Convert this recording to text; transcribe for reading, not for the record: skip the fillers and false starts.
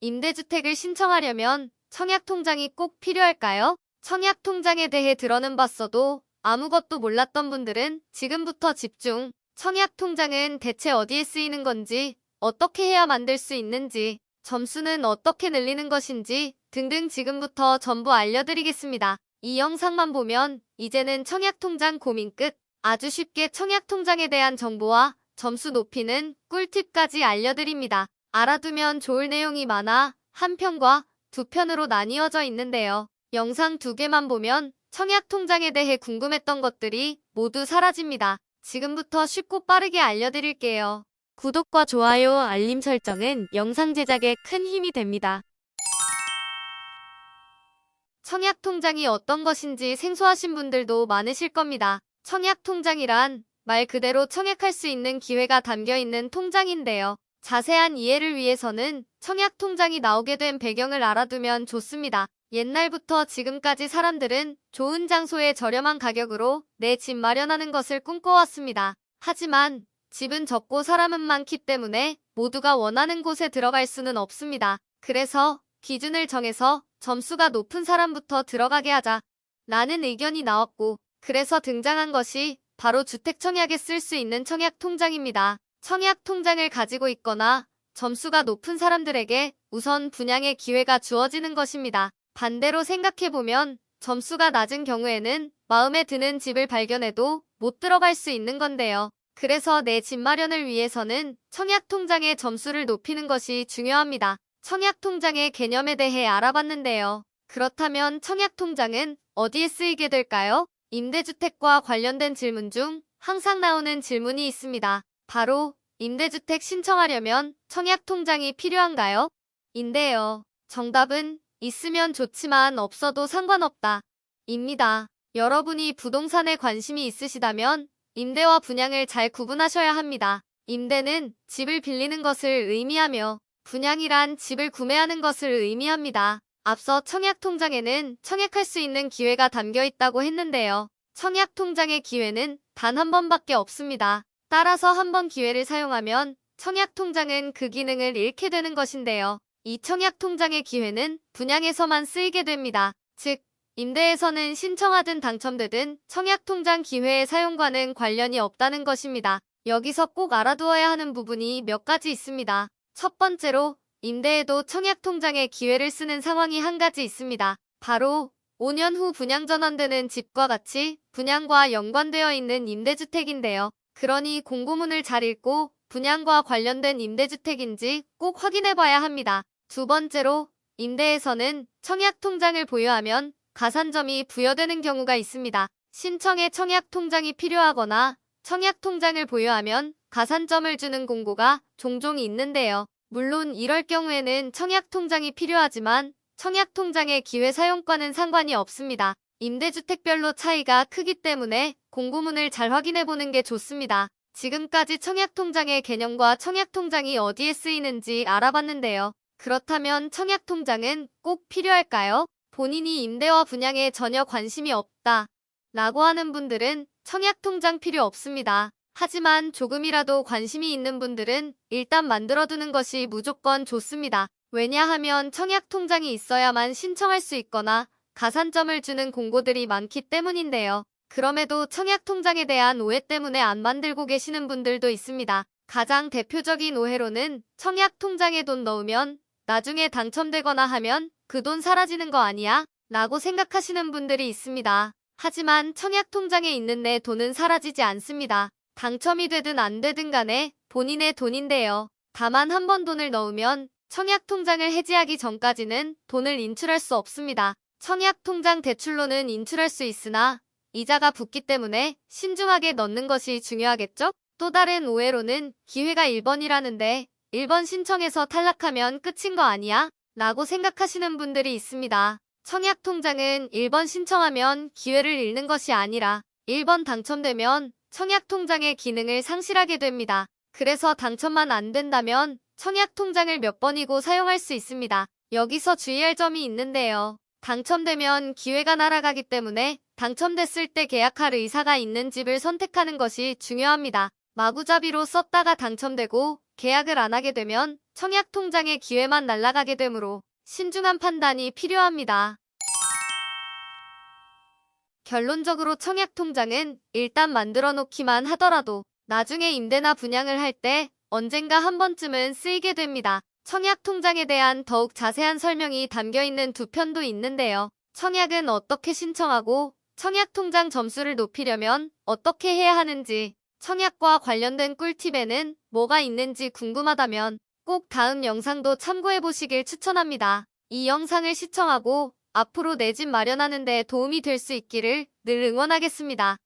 임대주택을 신청하려면 청약통장이 꼭 필요할까요? 청약통장에 대해 들어는 봤어도 아무것도 몰랐던 분들은 지금부터 집중. 청약통장은 대체 어디에 쓰이는 건지, 어떻게 해야 만들 수 있는지, 점수는 어떻게 늘리는 것인지 등등 지금부터 전부 알려드리겠습니다. 이 영상만 보면 이제는 청약통장 고민 끝. 아주 쉽게 청약통장에 대한 정보와 점수 높이는 꿀팁까지 알려드립니다. 알아두면 좋을 내용이 많아 한 편과 두 편으로 나뉘어져 있는데요. 영상 두 개만 보면 청약통장에 대해 궁금했던 것들이 모두 사라집니다. 지금부터 쉽고 빠르게 알려드릴게요. 구독과 좋아요, 알림 설정은 영상 제작에 큰 힘이 됩니다. 청약통장이 어떤 것인지 생소하신 분들도 많으실 겁니다. 청약통장이란 말 그대로 청약할 수 있는 기회가 담겨있는 통장인데요. 자세한 이해를 위해서는 청약통장이 나오게 된 배경을 알아두면 좋습니다. 옛날부터 지금까지 사람들은 좋은 장소에 저렴한 가격으로 내 집 마련하는 것을 꿈꿔왔습니다. 하지만 집은 적고 사람은 많기 때문에 모두가 원하는 곳에 들어갈 수는 없습니다. 그래서 기준을 정해서 점수가 높은 사람부터 들어가게 하자 라는 의견이 나왔고, 그래서 등장한 것이 바로 주택청약에 쓸 수 있는 청약통장입니다. 청약통장을 가지고 있거나 점수가 높은 사람들에게 우선 분양의 기회가 주어지는 것입니다. 반대로 생각해보면 점수가 낮은 경우에는 마음에 드는 집을 발견해도 못 들어갈 수 있는 건데요. 그래서 내 집 마련을 위해서는 청약통장의 점수를 높이는 것이 중요합니다. 청약통장의 개념에 대해 알아봤는데요. 그렇다면 청약통장은 어디에 쓰이게 될까요? 임대주택과 관련된 질문 중 항상 나오는 질문이 있습니다. 바로 임대주택 신청하려면 청약통장이 필요한가요? 인데요. 정답은 있으면 좋지만 없어도 상관없다 입니다. 여러분이 부동산에 관심이 있으시다면 임대와 분양을 잘 구분하셔야 합니다. 임대는 집을 빌리는 것을 의미하며 분양이란 집을 구매하는 것을 의미합니다. 앞서 청약통장에는 청약할 수 있는 기회가 담겨 있다고 했는데요. 청약통장의 기회는 단 한 번밖에 없습니다. 따라서 한 번 기회를 사용하면 청약통장은 그 기능을 잃게 되는 것인데요. 이 청약통장의 기회는 분양에서만 쓰이게 됩니다. 즉, 임대에서는 신청하든 당첨되든 청약통장 기회의 사용과는 관련이 없다는 것입니다. 여기서 꼭 알아두어야 하는 부분이 몇 가지 있습니다. 첫 번째로 임대에도 청약통장의 기회를 쓰는 상황이 한 가지 있습니다. 바로 5년 후 분양 전환되는 집과 같이 분양과 연관되어 있는 임대주택인데요. 그러니 공고문을 잘 읽고 분양과 관련된 임대주택인지 꼭 확인해봐야 합니다. 두 번째로 임대에서는 청약통장을 보유하면 가산점이 부여되는 경우가 있습니다. 신청에 청약통장이 필요하거나 청약통장을 보유하면 가산점을 주는 공고가 종종 있는데요. 물론 이럴 경우에는 청약통장이 필요하지만 청약통장의 기회 사용과는 상관이 없습니다. 임대주택별로 차이가 크기 때문에 공고문을 잘 확인해보는 게 좋습니다. 지금까지 청약통장의 개념과 청약통장이 어디에 쓰이는지 알아봤는데요. 그렇다면 청약통장은 꼭 필요할까요? 본인이 임대와 분양에 전혀 관심이 없다 라고 하는 분들은 청약통장 필요 없습니다. 하지만 조금이라도 관심이 있는 분들은 일단 만들어두는 것이 무조건 좋습니다. 왜냐하면 청약통장이 있어야만 신청할 수 있거나 가산점을 주는 공고들이 많기 때문인데요. 그럼에도 청약통장에 대한 오해 때문에 안 만들고 계시는 분들도 있습니다. 가장 대표적인 오해로는 청약통장에 돈 넣으면 나중에 당첨되거나 하면 그 돈 사라지는 거 아니야? 라고 생각하시는 분들이 있습니다. 하지만 청약통장에 있는 내 돈은 사라지지 않습니다. 당첨이 되든 안 되든 간에 본인의 돈인데요. 다만 한 번 돈을 넣으면 청약통장을 해지하기 전까지는 돈을 인출할 수 없습니다. 청약통장 대출로는 인출할 수 있으나 이자가 붙기 때문에 신중하게 넣는 것이 중요하겠죠? 또 다른 오해로는 기회가 1번이라는데 1번 신청해서 탈락하면 끝인 거 아니야? 라고 생각하시는 분들이 있습니다. 청약통장은 1번 신청하면 기회를 잃는 것이 아니라 1번 당첨되면 청약통장의 기능을 상실하게 됩니다. 그래서 당첨만 안 된다면 청약통장을 몇 번이고 사용할 수 있습니다. 여기서 주의할 점이 있는데요. 당첨되면 기회가 날아가기 때문에 당첨됐을 때 계약할 의사가 있는 집을 선택하는 것이 중요합니다. 마구잡이로 썼다가 당첨되고 계약을 안 하게 되면 청약통장의 기회만 날아가게 되므로 신중한 판단이 필요합니다. 결론적으로 청약통장은 일단 만들어 놓기만 하더라도 나중에 임대나 분양을 할 때 언젠가 한 번쯤은 쓰이게 됩니다. 청약통장에 대한 더욱 자세한 설명이 담겨 있는 두 편도 있는데요. 청약은 어떻게 신청하고 청약통장 점수를 높이려면 어떻게 해야 하는지, 청약과 관련된 꿀팁에는 뭐가 있는지 궁금하다면 꼭 다음 영상도 참고해 보시길 추천합니다. 이 영상을 시청하고 앞으로 내 집 마련하는 데 도움이 될 수 있기를 늘 응원하겠습니다.